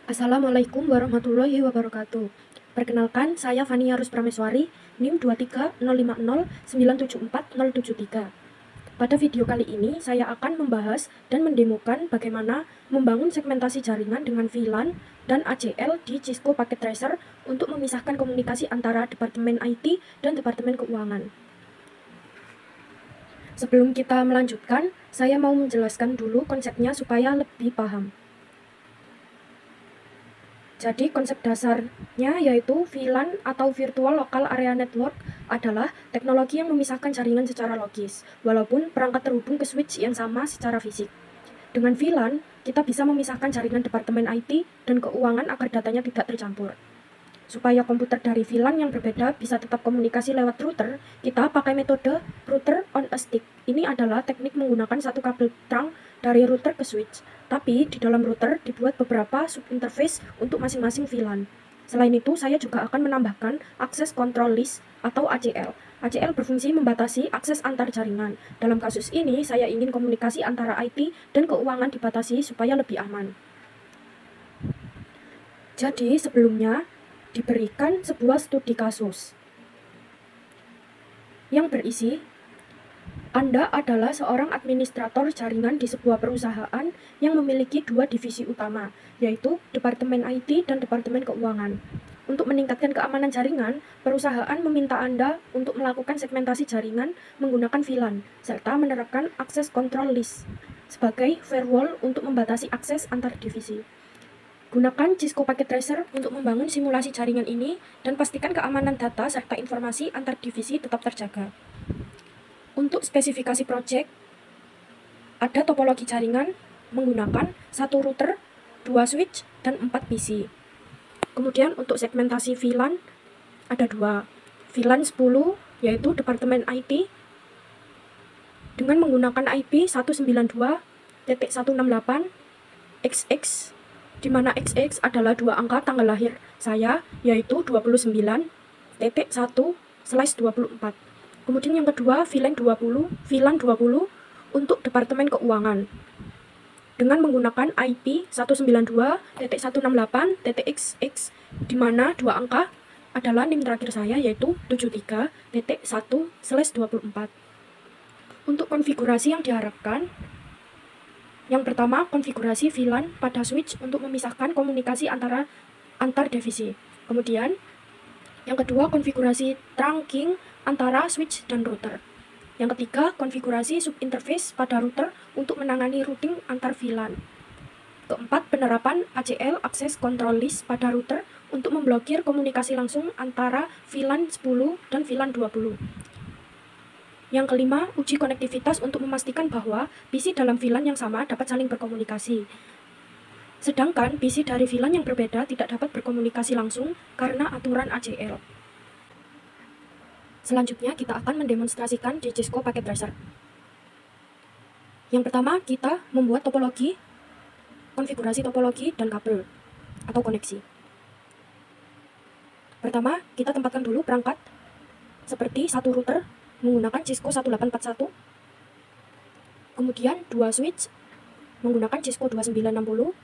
Assalamualaikum warahmatullahi wabarakatuh. Perkenalkan, saya Fania Rus Prameswari, NIM 23050974073. Pada video kali ini, saya akan membahas dan mendemokan bagaimana membangun segmentasi jaringan dengan VLAN dan ACL di Cisco Packet Tracer untuk memisahkan komunikasi antara Departemen IT dan Departemen Keuangan. Sebelum kita melanjutkan, saya mau menjelaskan dulu konsepnya supaya lebih paham. Jadi konsep dasarnya yaitu VLAN atau Virtual Local Area Network adalah teknologi yang memisahkan jaringan secara logis, walaupun perangkat terhubung ke switch yang sama secara fisik. Dengan VLAN, kita bisa memisahkan jaringan Departemen IT dan keuangan agar datanya tidak tercampur. Supaya komputer dari VLAN yang berbeda bisa tetap komunikasi lewat router, kita pakai metode router on a stick. Ini adalah teknik menggunakan satu kabel trunk dari router ke switch. Tapi di dalam router dibuat beberapa subinterface untuk masing-masing VLAN. Selain itu, saya juga akan menambahkan Access Control List atau ACL. ACL berfungsi membatasi akses antar jaringan. Dalam kasus ini, saya ingin komunikasi antara IT dan keuangan dibatasi supaya lebih aman. Jadi, sebelumnya diberikan sebuah studi kasus yang berisi Anda adalah seorang administrator jaringan di sebuah perusahaan yang memiliki dua divisi utama, yaitu Departemen IT dan Departemen Keuangan. Untuk meningkatkan keamanan jaringan, perusahaan meminta Anda untuk melakukan segmentasi jaringan menggunakan VLAN, serta menerapkan Access Control List sebagai firewall untuk membatasi akses antar divisi. Gunakan Cisco Packet Tracer untuk membangun simulasi jaringan ini dan pastikan keamanan data serta informasi antar divisi tetap terjaga. Untuk spesifikasi project, ada topologi jaringan menggunakan satu router, 2 switch, dan 4 PC. Kemudian untuk segmentasi VLAN, ada 2. VLAN 10, yaitu Departemen IT, dengan menggunakan IP 192.168.XX, di mana XX adalah 2 angka tanggal lahir saya, yaitu 29.1/24. Kemudian yang kedua, VLAN 20 untuk Departemen Keuangan dengan menggunakan IP 192.168.XX, di mana 2 angka adalah NIM terakhir saya, yaitu 73.1/24. Untuk konfigurasi yang diharapkan, yang pertama, konfigurasi VLAN pada switch untuk memisahkan komunikasi antar divisi. Kemudian, yang kedua, konfigurasi trunking antara switch dan router. Yang ketiga, konfigurasi subinterface pada router untuk menangani routing antar VLAN. Keempat, penerapan ACL Access Control List pada router untuk memblokir komunikasi langsung antara VLAN 10 dan VLAN 20. Yang kelima, uji konektivitas untuk memastikan bahwa PC dalam VLAN yang sama dapat saling berkomunikasi. Sedangkan PC dari VLAN yang berbeda tidak dapat berkomunikasi langsung karena aturan ACL. Selanjutnya, kita akan mendemonstrasikan di Cisco Packet Tracer. Yang pertama, kita membuat topologi, konfigurasi topologi, dan kabel atau koneksi. Pertama, kita tempatkan dulu perangkat seperti satu router menggunakan Cisco 1841, kemudian 2 switch menggunakan Cisco 2960.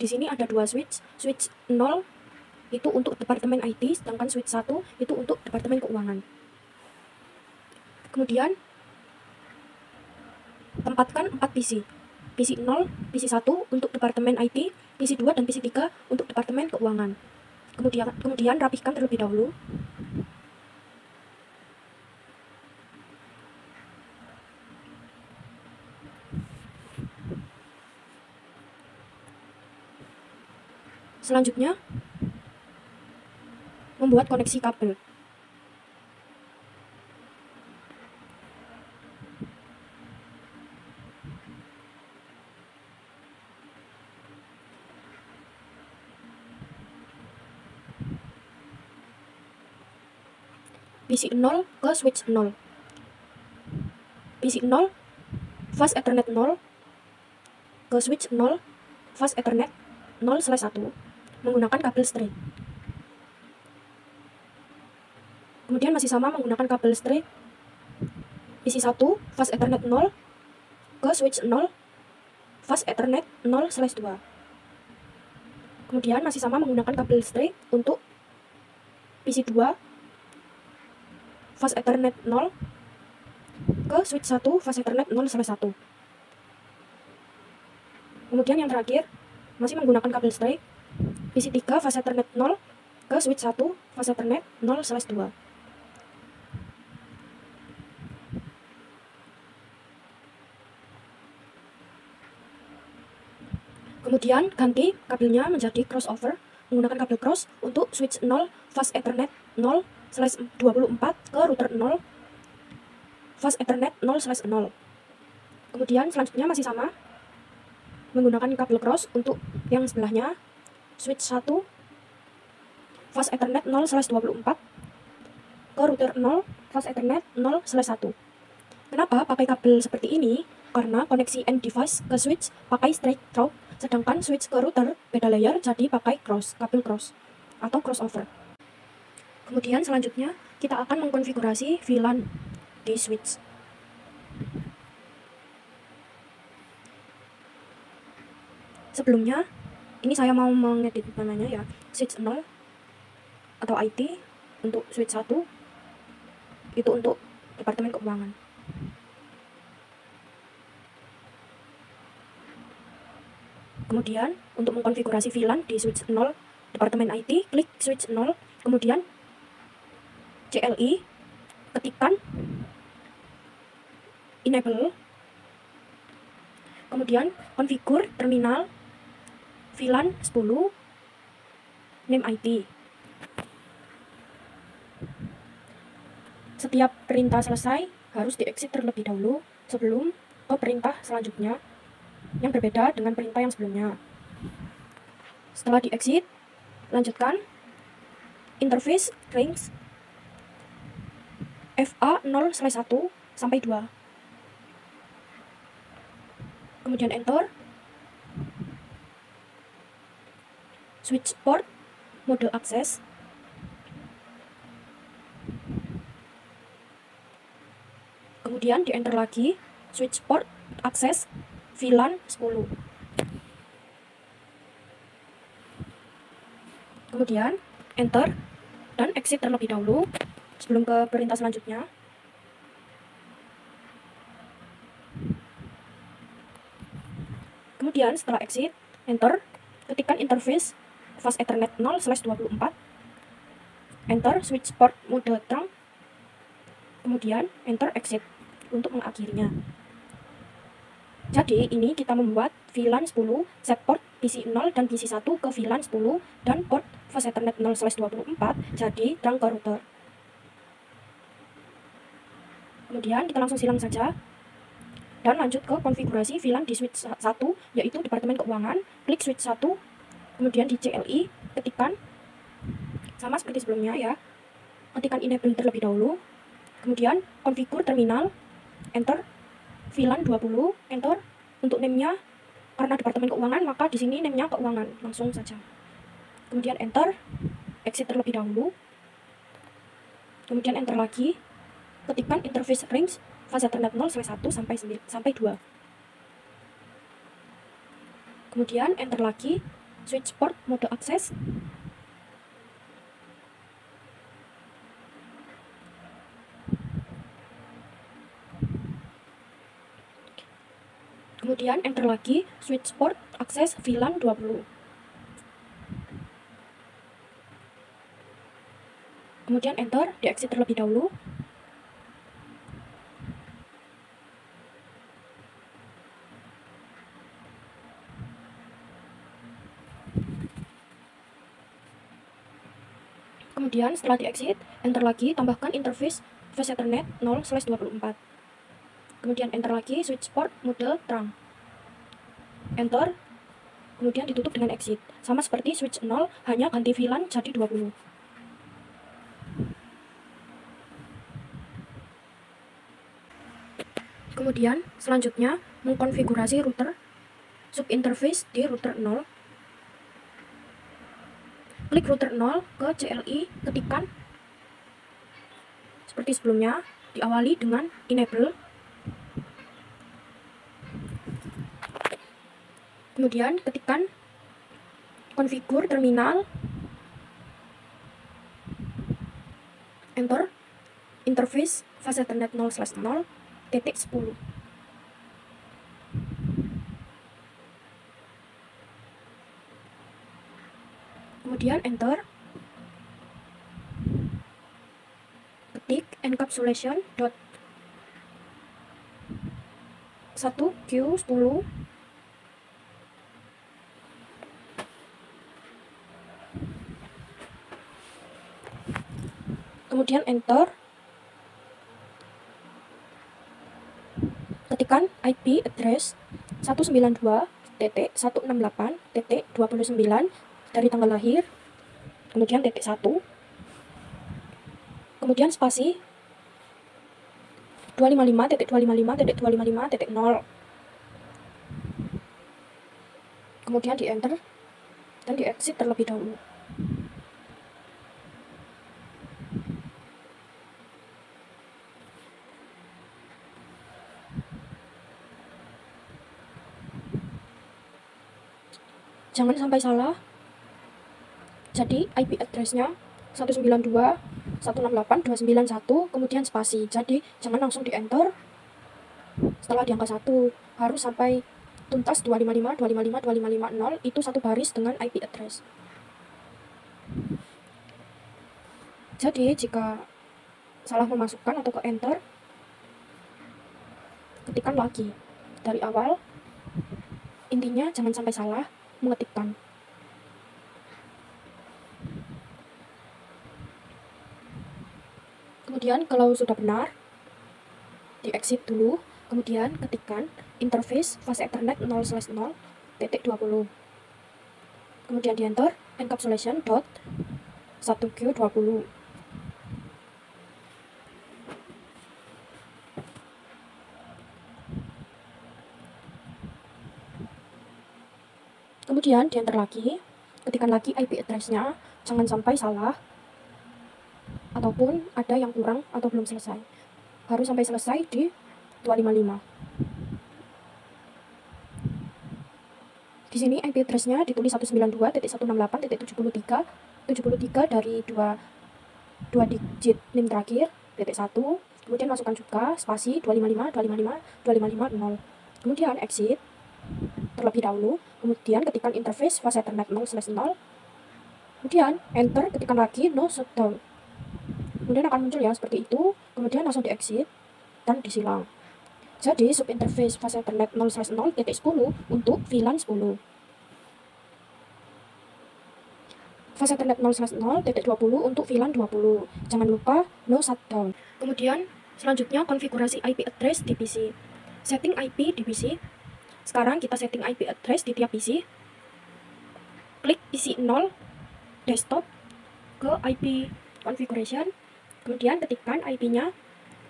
Di sini ada 2 switch 0 itu untuk Departemen IT, sedangkan switch 1 itu untuk Departemen Keuangan. Kemudian, tempatkan 4 PC. PC 0, PC 1 untuk Departemen IT, PC 2 dan PC 3 untuk Departemen Keuangan. Kemudian rapihkan terlebih dahulu. Selanjutnya, membuat koneksi kabel. PC 0 ke switch 0. PC 0 fast Ethernet 0 ke switch 0 fast Ethernet 0/1 menggunakan kabel straight. Kemudian masih sama menggunakan kabel straight PC 1 fast Ethernet 0 ke switch 0 fast Ethernet 0/2. Kemudian masih sama menggunakan kabel listrik untuk PC2 fast Ethernet 0 ke switch 1 fast Ethernet 0/1. Kemudian yang terakhir masih menggunakan kabel listrik PC3 fast Ethernet 0 ke switch 1 fast Ethernet 0/2. Kemudian ganti kabelnya menjadi crossover menggunakan kabel cross untuk switch 0 fast Ethernet 0/24 ke router 0 fast Ethernet 0/0. Kemudian selanjutnya masih sama menggunakan kabel cross untuk yang sebelahnya switch 1 fast Ethernet 0/24 ke router 0 fast Ethernet 0/1. Kenapa pakai kabel seperti ini? Karena koneksi end device ke switch pakai straight route, sedangkan switch ke router beda layer jadi pakai kabel cross atau crossover. Kemudian selanjutnya kita akan mengkonfigurasi VLAN di switch. Sebelumnya, ini saya mau mengedit namanya ya, switch 0 atau IT untuk switch 1 itu untuk Departemen Keuangan. Kemudian untuk mengkonfigurasi VLAN di switch 0 Departemen IT, klik switch 0, kemudian CLI, ketikkan enable, kemudian konfigur terminal VLAN 10 name IT. Setiap perintah selesai harus di-exit terlebih dahulu sebelum ke perintah selanjutnya yang berbeda dengan perintah yang sebelumnya. Setelah di-exit, lanjutkan interface range FA 0/1 sampai 2. Kemudian enter. Switch port mode akses. Kemudian di enter lagi switch port akses VLAN 10. Kemudian enter dan exit terlebih dahulu sebelum ke perintah selanjutnya. Kemudian setelah exit, enter, ketikkan interface fast Ethernet 0/24, enter switch port mode trunk, kemudian enter exit untuk mengakhirinya. Jadi ini kita membuat VLAN 10 set port PC 0 dan PC 1 ke VLAN 10 dan port fast Ethernet 0/24 jadi trunk ke router. Kemudian kita langsung silang saja dan lanjut ke konfigurasi VLAN di switch 1 yaitu Departemen Keuangan. Klik switch 1, kemudian di CLI ketikkan sama seperti sebelumnya ya, ketikkan enable terlebih dahulu, kemudian konfigur terminal, enter, VLAN 20, enter. Untuk name-nya karena Departemen Keuangan maka di sini name-nya keuangan, langsung saja. Kemudian enter, exit terlebih dahulu, kemudian enter lagi, ketikkan interface range fast Ethernet 0/1 sampai 2. Kemudian enter lagi switch port mode akses. Kemudian enter lagi switch port akses VLAN 20. Kemudian enter, di-exit terlebih dahulu. Kemudian setelah di-exit, enter lagi, tambahkan interface fast Ethernet 0/24. Kemudian enter lagi switch port mode trunk. Enter, kemudian ditutup dengan exit. Sama seperti switch 0, hanya ganti VLAN jadi 20. Kemudian selanjutnya mengkonfigurasi router subinterface di router 0. Klik router 0 ke CLI, ketikkan seperti sebelumnya, diawali dengan enable. Kemudian ketikkan konfigur terminal, enter, interface fase Ethernet 0/0.10. Kemudian enter, ketik encapsulation dot 1Q10 kemudian enter, ketikkan IP address 192.168.29 dari tanggal lahir, kemudian titik 1, kemudian spasi 255.255.255.0, kemudian di enter dan di exit terlebih dahulu. Jangan sampai salah. Jadi IP address-nya 192.168.291 kemudian spasi. Jadi jangan langsung di enter setelah di angka 1, harus sampai tuntas 255.255.255.0 itu satu baris dengan IP address. Jadi jika salah memasukkan atau ke enter, ketikkan lagi dari awal. Intinya jangan sampai salah mengetikkan. Kemudian kalau sudah benar, di exit dulu, kemudian ketikkan interface fase Ethernet 0/0.20. Kemudian di enter encapsulation dot 1Q20. Kemudian di enter lagi, ketikkan lagi IP address-nya, jangan sampai salah ataupun ada yang kurang atau belum selesai. Harus sampai selesai di 255. Di sini IP address-nya ditulis 192.168.73 dari dua digit NIM terakhir, titik 1, kemudian masukkan juga spasi 255.255.255.0. Kemudian exit terlebih dahulu, kemudian ketikkan interface fase Ethernet 0/0, kemudian enter, ketikkan lagi no shutdown. Kemudian akan muncul ya seperti itu, kemudian langsung di exit dan disilang. Jadi subinterface fase Ethernet 0/0.10 untuk VLAN 10. Fase Ethernet 0/0.20 untuk VLAN 20. Jangan lupa no shutdown. Kemudian selanjutnya konfigurasi IP address di PC. Setting IP di PC. Sekarang kita setting IP address di tiap PC. Klik PC 0 desktop ke IP configuration. Kemudian ketikkan IP-nya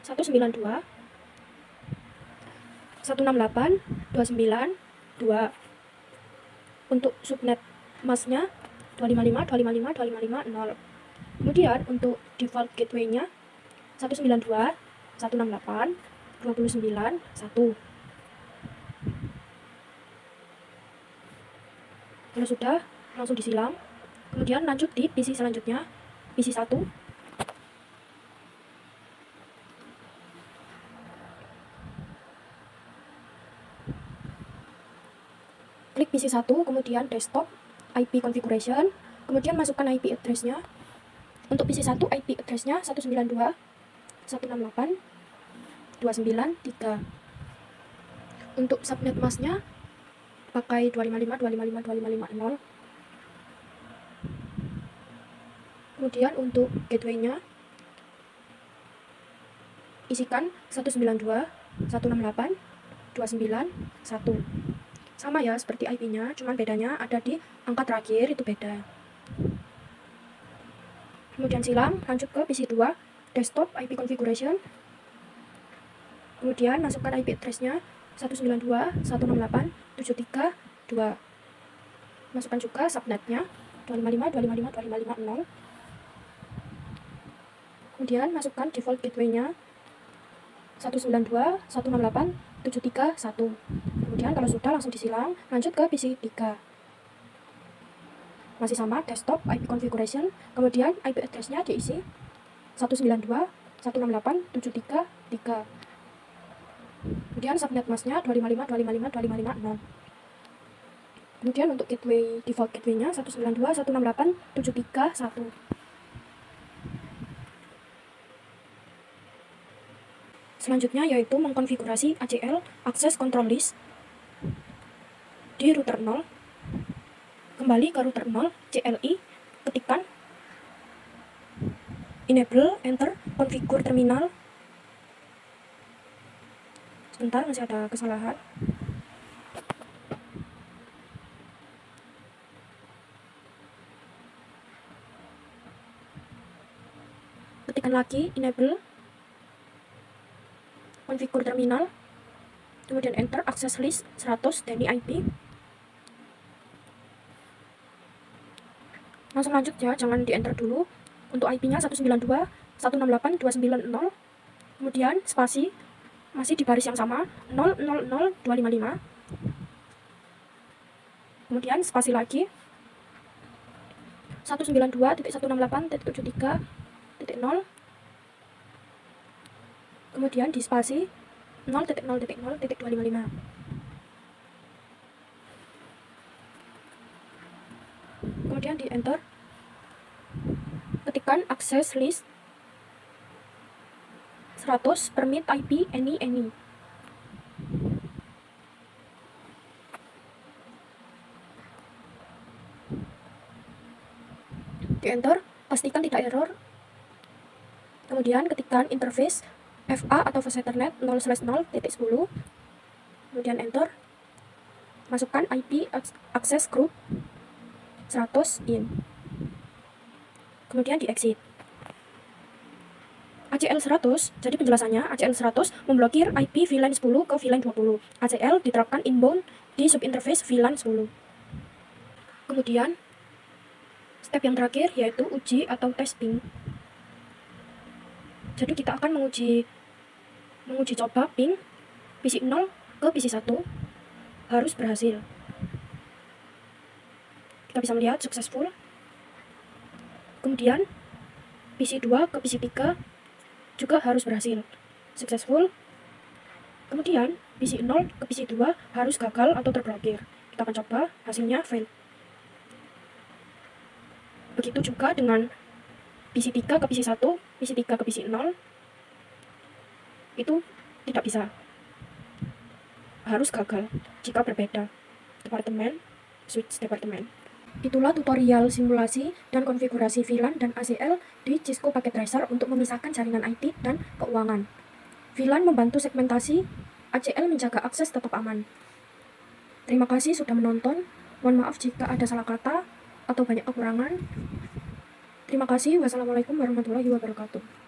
192.168.292. Untuk subnet masknya 255.255.255.0. Kemudian untuk default gateway-nya 192.168.29.1. Kalau sudah, langsung disilang. Kemudian lanjut di PC selanjutnya, PC 1. Klik PC 1, kemudian desktop, IP configuration, kemudian masukkan IP address-nya. Untuk PC 1, IP address-nya 192.168.293. Untuk subnet masknya pakai 255.255.255.0. Kemudian untuk gateway-nya isikan 192.168.291. Sama ya seperti IP-nya, cuman bedanya ada di angka terakhir itu beda. Kemudian silang, lanjut ke PC 2, desktop IP configuration. Kemudian masukkan IP address-nya 192.168.732. Masukkan juga subnetnya 255.255.255.0. Kemudian masukkan default gateway-nya 192.168.731. Kemudian Kemudian kalau sudah langsung disilang, lanjut ke PC 3. Masih sama, desktop, IP configuration, kemudian IP address-nya diisi 192.168.733. Kemudian subnet mask-nya 255.255.255.0. Kemudian untuk gateway, default gateway-nya 192.168.731. Selanjutnya yaitu mengkonfigurasi ACL Access Control List di router 0. Kembali ke router 0, CLI, ketikkan enable, enter, configure terminal. Sebentar, masih ada kesalahan. Ketikkan lagi enable, configure terminal, kemudian enter, access list 100 DNI IP. Langsung lanjut ya, jangan di enter dulu. Untuk IP-nya 192.168.290, kemudian spasi masih di baris yang sama 000.255, kemudian spasi lagi 192.168.73.0, kemudian di spasi 0.0.0.255. Kemudian di enter, ketikkan access list 100 permit IP any. Di enter, pastikan tidak error. Kemudian ketikkan interface FA atau Fast Ethernet 0/0.10. Kemudian enter, masukkan IP access group 100 in. Kemudian di exit. ACL 100, jadi penjelasannya ACL 100 memblokir IP VLAN 10 ke VLAN 20. ACL diterapkan inbound di subinterface VLAN 10. Kemudian step yang terakhir yaitu uji atau testing. Jadi kita akan menguji coba ping PC 0 ke PC 1 harus berhasil. Kita bisa melihat successful. Kemudian PC 2 ke PC 3 juga harus berhasil, successful. Kemudian PC 0 ke PC 2 harus gagal atau terblokir. Kita akan coba, hasilnya fail. Begitu juga dengan PC 3 ke PC 1, PC 3 ke PC 0, itu tidak bisa, harus gagal jika berbeda departemen, switch departemen. Itulah tutorial simulasi dan konfigurasi VLAN dan ACL di Cisco Packet Tracer untuk memisahkan jaringan IT dan keuangan. VLAN membantu segmentasi, ACL menjaga akses tetap aman. Terima kasih sudah menonton. Mohon maaf jika ada salah kata atau banyak kekurangan. Terima kasih. Wassalamualaikum warahmatullahi wabarakatuh.